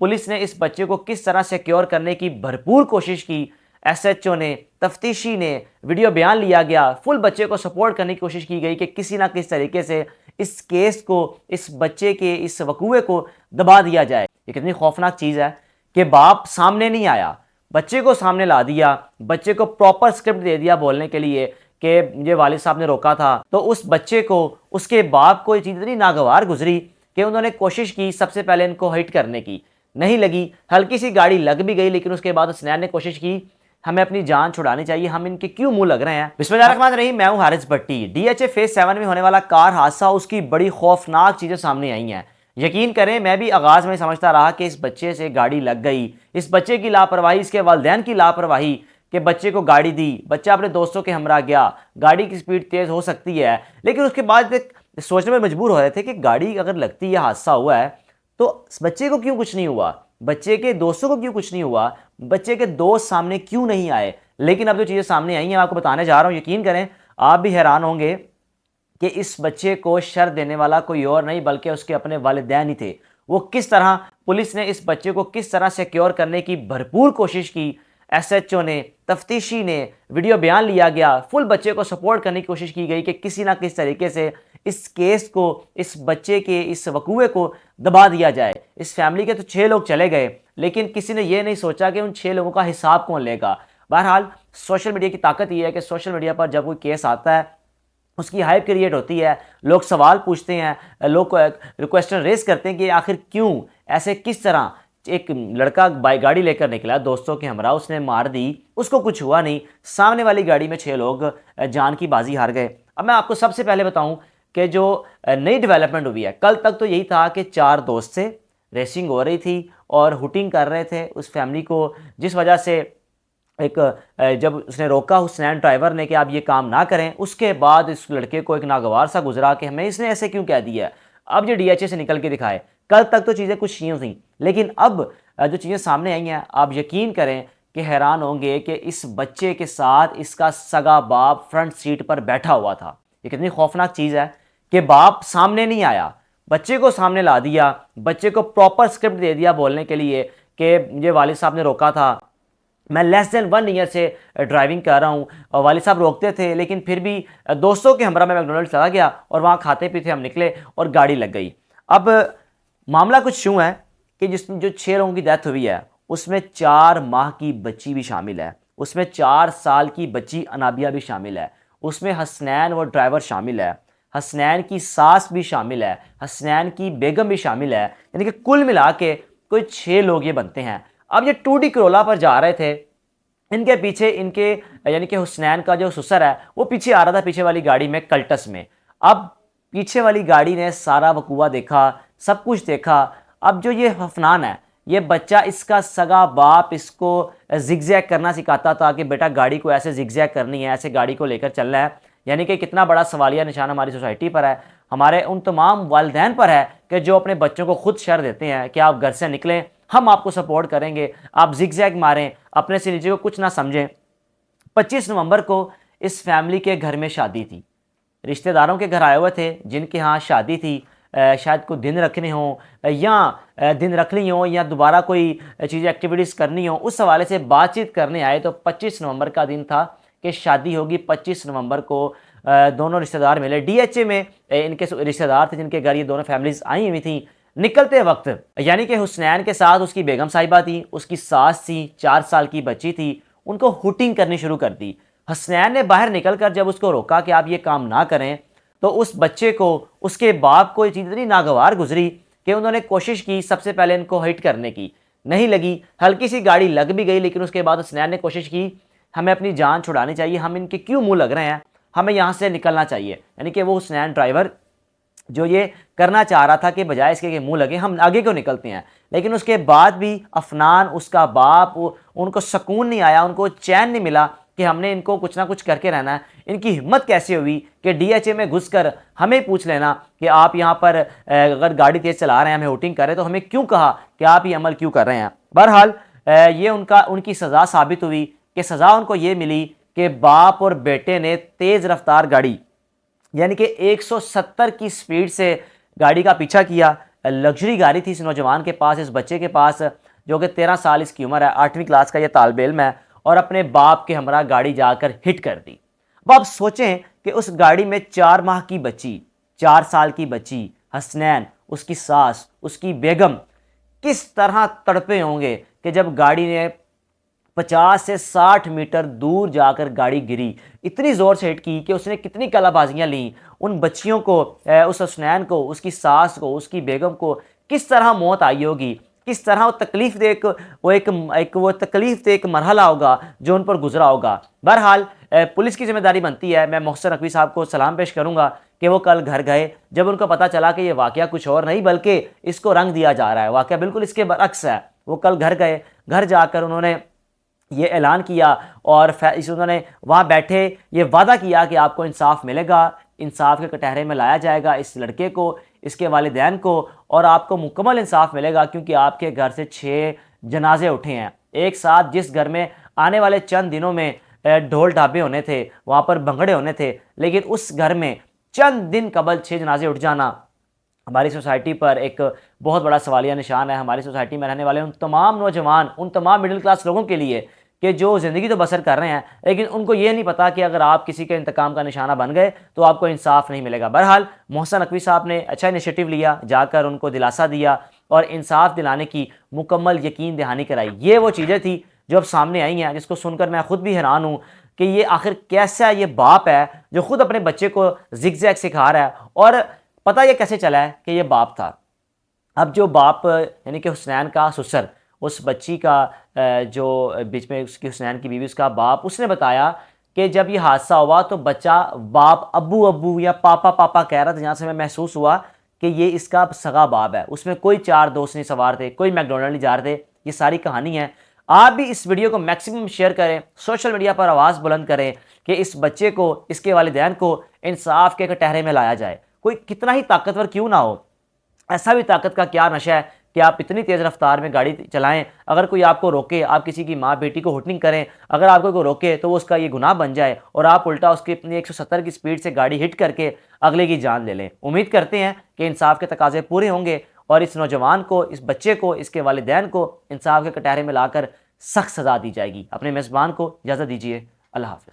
Police ने इस बच्चे को किस तरह सिक्योर करने की भरपूर कोशिश की। एसएचओ ने, तफ्तीशी ने, वीडियो बयान लिया गया, फुल बच्चे को सपोर्ट करने की कोशिश की गई कि किसी ना किसी तरीके से इस केस को, इस बच्चे के इस वकूए को दबा दिया जाए। ये कितनी खौफनाक चीज़ है कि बाप सामने नहीं आया, बच्चे को सामने ला दिया, बच्चे को प्रॉपर स्क्रिप्ट दे दिया बोलने के लिए कि मुझे वालिद साहब ने रोका था। तो उस बच्चे को, उसके बाप को ये चीज़ इतनी नागवार गुजरी कि उन्होंने कोशिश की सबसे पहले इनको हिट करने की, नहीं लगी, हल्की सी गाड़ी लग भी गई, लेकिन उसके बाद हसनैन ने कोशिश की हमें अपनी जान छुड़ानी चाहिए, हम इनके क्यों मुंह लग रहे हैं। बिस्मिल्लाहिर्रहमानिर्रहीम, मैं हूं हारिस भट्टी। डीएचए फेज 7 में होने वाला कार हादसा, उसकी बड़ी खौफनाक चीज़ें सामने आई हैं। यकीन करें, मैं भी आगाज़ में समझता रहा कि इस बच्चे से गाड़ी लग गई, इस बच्चे की लापरवाही, इसके वालिदैन की लापरवाही कि बच्चे को गाड़ी दी, बच्चा अपने दोस्तों के हमरा गया, गाड़ी की स्पीड तेज़ हो सकती है। लेकिन उसके बाद सोचने में मजबूर हो रहे थे कि गाड़ी अगर लगती है, हादसा हुआ है, तो बच्चे को क्यों कुछ नहीं हुआ, बच्चे के दोस्तों को क्यों कुछ नहीं हुआ, बच्चे के दोस्त सामने क्यों नहीं आए। लेकिन अब जो चीज़ें सामने आई हैं, आपको बताने जा रहा हूँ। यकीन करें, आप भी हैरान होंगे कि इस बच्चे को शर देने वाला कोई और नहीं बल्कि उसके अपने वालिदैन ही थे। वो किस तरह, पुलिस ने इस बच्चे को किस तरह सिक्योर करने की भरपूर कोशिश की। एसएचओ ने, तफ्तीशी ने, वीडियो बयान लिया गया, फुल बच्चे को सपोर्ट करने की कोशिश की गई कि किसी ना किसी तरीके से इस केस को, इस बच्चे के इस वकूए को दबा दिया जाए। इस फैमिली के तो 6 लोग चले गए, लेकिन किसी ने यह नहीं सोचा कि उन 6 लोगों का हिसाब कौन लेगा। बहरहाल, सोशल मीडिया की ताकत यह है कि सोशल मीडिया पर जब कोई केस आता है, उसकी हाइप क्रिएट होती है, लोग सवाल पूछते हैं, लोग क्वेश्चन रेस करते हैं कि आखिर क्यों, ऐसे किस तरह एक लड़का बाइक गाड़ी लेकर निकला, दोस्तों के हमरा, उसने मार दी, उसको कुछ हुआ नहीं, सामने वाली गाड़ी में 6 लोग जान की बाजी हार गए। अब मैं आपको सबसे पहले बताऊं कि जो नई डेवलपमेंट हुई है, कल तक तो यही था कि 4 दोस्त थे, रेसिंग हो रही थी और हुटिंग कर रहे थे उस फैमिली को, जिस वजह से एक जब उसने रोका हुसनैन ड्राइवर ने कि आप ये काम ना करें, उसके बाद इस लड़के को एक नागवार सा गुजरा कि हमें इसने ऐसे क्यों कह दिया। अब ये डीएचए से निकल के दिखाए, कल तक तो चीज़ें कुछ यूँ थी, लेकिन अब जो चीज़ें सामने आई हैं, आप यकीन करें कि हैरान होंगे कि इस बच्चे के साथ इसका सगा बाप फ्रंट सीट पर बैठा हुआ था। ये कितनी खौफनाक चीज़ है कि बाप सामने नहीं आया, बच्चे को सामने ला दिया, बच्चे को प्रॉपर स्क्रिप्ट दे दिया बोलने के लिए कि मुझे वालिद साहब ने रोका था, मैं लेस देन 1 ईयर से ड्राइविंग कर रहा हूँ, और वालिद साहब रोकते थे, लेकिन फिर भी दोस्तों के हमरा में मैकडोनल्ड चला गया और वहाँ खाते पीते हम निकले और गाड़ी लग गई। अब मामला कुछ यूँ है कि जिसमें जो 6 लोगों की डेथ हुई है, उसमें 4 माह की बच्ची भी शामिल है, उसमें 4 साल की बच्ची अनाबिया भी शामिल है, उसमें हसनैन वो ड्राइवर शामिल है, हसनैन की सास भी शामिल है, हसनैन की बेगम भी शामिल है, यानी कि कुल मिला के कोई 6 लोग ये बनते हैं। अब ये 2D करोला पर जा रहे थे, इनके पीछे इनके यानी कि हुसनैन का जो ससुर है वो पीछे आ रहा था, पीछे वाली गाड़ी में, कल्टस में। अब पीछे वाली गाड़ी ने सारा वकूआ देखा, सब कुछ देखा। अब जो ये हफनान है, ये बच्चा, इसका सगा बाप इसको जिगजैग करना सिखाता था कि बेटा गाड़ी को ऐसे जिगजैग करनी है, ऐसे गाड़ी को लेकर चलना है। यानी कि कितना बड़ा सवालिया निशान हमारी सोसाइटी पर है, हमारे उन तमाम वालिदैन पर है कि जो अपने बच्चों को खुद शर देते हैं कि आप घर से निकलें, हम आपको सपोर्ट करेंगे, आप जिगजैग मारें, अपने से नीचे को कुछ ना समझें। 25 नवंबर को इस फैमिली के घर में शादी थी, रिश्तेदारों के घर आए हुए थे जिनके यहाँ शादी थी, शायद कोई दिन रखने हों या दिन रख ली हों या दोबारा कोई चीज़ें एक्टिविटीज़ करनी हो, उस हवाले से बातचीत करने आए। तो 25 नवंबर का दिन था कि शादी होगी। 25 नवंबर को दोनों रिश्तेदार मिले डीएचए में, इनके रिश्तेदार थे जिनके घर ये दोनों फैमिलीज आई हुई थी। निकलते वक्त यानी कि हुसनैन के साथ उसकी बेगम साहिबा थी, उसकी सास थी, 4 साल की बच्ची थी, उनको हुटिंग करनी शुरू कर दी। हसनैन ने बाहर निकलकर जब उसको रोका कि आप ये काम ना करें, तो उस बच्चे को, उसके बाप को ये चीज़ इतनी नागवार गुजरी कि उन्होंने कोशिश की सबसे पहले इनको हिट करने की, नहीं लगी, हल्की सी गाड़ी लग भी गई, लेकिन उसके बाद हसनैन ने कोशिश की हमें अपनी जान छुड़ानी चाहिए, हम इनके क्यों मुंह लग रहे हैं, हमें यहाँ से निकलना चाहिए। यानी कि वो हुसनैन ड्राइवर जो ये करना चाह रहा था कि बजाय इसके कि मुंह लगे हम आगे क्यों निकलते हैं। लेकिन उसके बाद भी अफनान, उसका बाप, उनको सुकून नहीं आया, उनको चैन नहीं मिला कि हमने इनको कुछ ना कुछ करके रहना है। इनकी हिम्मत कैसे हुई कि डीएचए में घुसकर हमें पूछ लेना कि आप यहाँ पर अगर गाड़ी तेज चला रहे हैं, हमें हुटिंग कर रहे हैं, तो हमें क्यों कहा कि आप ये अमल क्यों कर रहे हैं। बहरहाल ये उनकी सज़ा साबित हुई कि सज़ा उनको ये मिली कि बाप और बेटे ने तेज़ रफ्तार गाड़ी यानी कि 170 की स्पीड से गाड़ी का पीछा किया। लग्जरी गाड़ी थी इस नौजवान के पास, इस बच्चे के पास, जो कि 13 साल इसकी उम्र है, 8वीं क्लास का ये तालिब इल्म है, और अपने बाप के हमरा गाड़ी जाकर हिट कर दी। अब आप सोचें कि उस गाड़ी में 4 माह की बच्ची, 4 साल की बच्ची हसनैन, उसकी सास, उसकी बेगम किस तरह तड़पे होंगे कि जब गाड़ी ने 50 से 60 मीटर दूर जाकर गाड़ी गिरी, इतनी ज़ोर से हिट की कि उसने कितनी कलाबाजियाँ ली। उन बच्चियों को, उस हसनैन को, उसकी सास को, उसकी बेगम को किस तरह मौत आई होगी, किस तरह वो तकलीफ दे वो तकलीफ दे एक मरहला होगा जो उन पर गुजरा होगा। बहरहाल पुलिस की जिम्मेदारी बनती है। मैं मोहसिन नकवी साहब को सलाम पेश करूंगा कि वो कल घर गए, जब उनको पता चला कि ये वाक़या कुछ और नहीं बल्कि इसको रंग दिया जा रहा है, वाक़या बिल्कुल इसके बरअक्स है। वो कल घर गए, घर जाकर उन्होंने ये ऐलान किया और उन्होंने वहाँ बैठे ये वादा किया कि आपको इंसाफ मिलेगा, इंसाफ के कटहरे में लाया जाएगा इस लड़के को, इसके वालिदैन को, और आपको मुकम्मल इंसाफ मिलेगा क्योंकि आपके घर से 6 जनाजे उठे हैं एक साथ। जिस घर में आने वाले चंद दिनों में ढोल ढाबे होने थे, वहाँ पर भंगड़े होने थे, लेकिन उस घर में चंद दिन कबल 6 जनाजे उठ जाना हमारी सोसाइटी पर एक बहुत बड़ा सवालिया निशान है। हमारी सोसाइटी में रहने वाले उन तमाम नौजवान, उन तमाम मिडिल क्लास लोगों के लिए कि जो ज़िंदगी तो बसर कर रहे हैं, लेकिन उनको ये नहीं पता कि अगर आप किसी के इंतकाम का निशाना बन गए तो आपको इंसाफ नहीं मिलेगा। बहरहाल मोहसिन नकवी साहब ने अच्छा इनिशिएटिव लिया, जाकर उनको दिलासा दिया और इंसाफ दिलाने की मुकम्मल यकीन दहानी कराई। ये वो चीज़ें थी जो अब सामने आई हैं, जिसको सुनकर मैं खुद भी हैरान हूँ कि ये आखिर कैसा ये बाप है जो खुद अपने बच्चे को जिग-जैग सिखा रहा है। और पता ये कैसे चला है कि ये बाप था। अब जो बाप यानी कि हुसनैन का ससुर, उस बच्ची का जो बीच में उसकी हुसनैन की बीवी, उसका बाप, उसने बताया कि जब ये हादसा हुआ तो बच्चा बाप अब्बू अब्बू या पापा पापा कह रहा था, जहाँ से मैं महसूस हुआ कि ये इसका सगा बाप है। उसमें कोई 4 दोस्त नहीं सवार थे, कोई मैकडोनल्ड नहीं जा रहे थे। ये सारी कहानी है। आप भी इस वीडियो को मैक्सिमम शेयर करें, सोशल मीडिया पर आवाज़ बुलंद करें कि इस बच्चे को, इसके वालिदैन को इंसाफ के कटहरे में लाया जाए। कोई कितना ही ताकतवर क्यों ना हो, ऐसा भी ताकत का क्या नशा है कि आप इतनी तेज़ रफ्तार में गाड़ी चलाएं, अगर कोई आपको रोके, आप किसी की माँ बेटी को हुटनिंग करें, अगर आपको कोई रोके तो वो उसका ये गुनाह बन जाए और आप उल्टा उसकी अपनी 170 की स्पीड से गाड़ी हिट करके अगले की जान ले लें। उम्मीद करते हैं कि इंसाफ के तकाजे पूरे होंगे और इस नौजवान को, इस बच्चे को, इसके वालिदैन को इंसाफ के कटहरे में लाकर सख्त सज़ा दी जाएगी। अपने मेज़बान को इजाज़त दीजिए। अल्लाह हाफ़िज़।